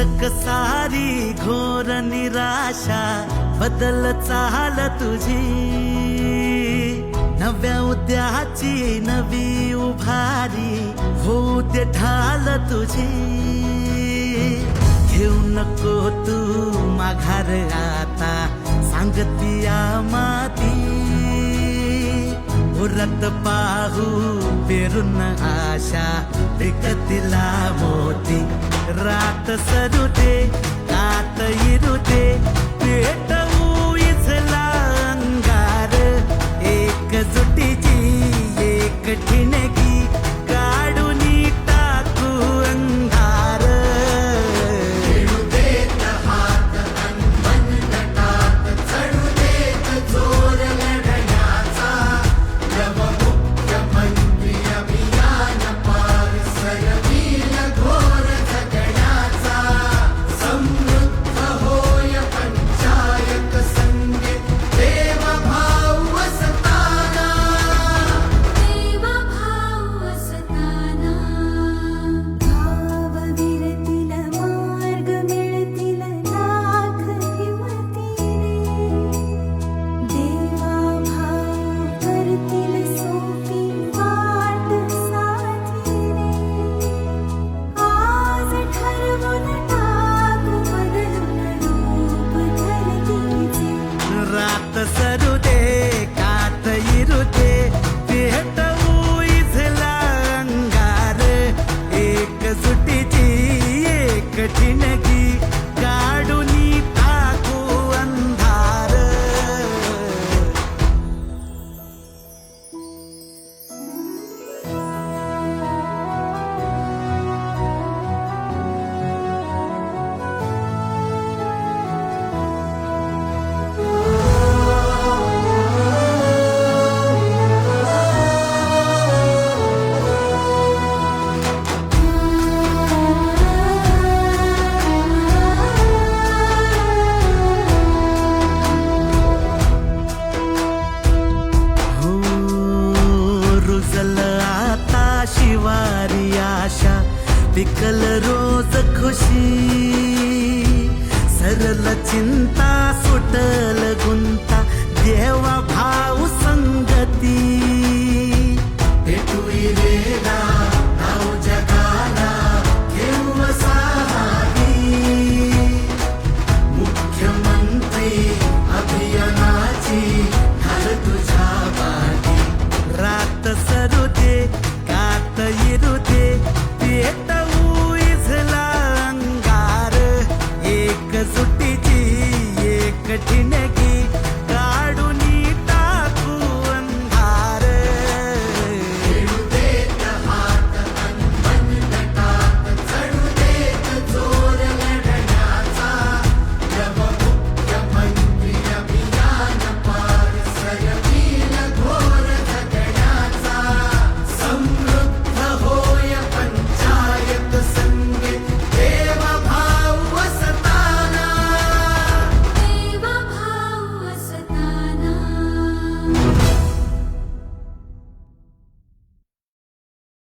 पुस्तक सारी घोर निराशा बदल चाल तुझी, नव्या उद्याची नवी उभारी होऊ दे ढाल तुझी। घेऊ नको तू माघार आता सांगतिया माती, उरत पाहू पेरून आशा विकतिला मोती। रात सरू दे कात इरू दे पेटवू इथला अंगार, एकजुटीची एक ठिणगी काढून टाकू अंधार। खेळू देत हात अनमन गटात, चढू देत जोर लढण्याचा। नवमुख्यमंत्री अभियान पार सरवील घोर जगण्याचा। समृद्ध होय पंचायत संगीत देवभाव असताना, देवभाव असताना। भावविरतील मार्ग मिळतील लाख हिमतीने, देवाभाव करतील सोपी वाट साथीने। आज ठरवून टाकू बदलून रूप धरतीचे, रात सरू दे कात इरू दे पेटवू इथला अंगार, एकजुटीची एक ठिणगी काढून टाकू अंधार। हो रुजल आता शिवारी आशा, पिकल रोज खुशी। सरल चिंता सुटल गुंता देवा भाऊ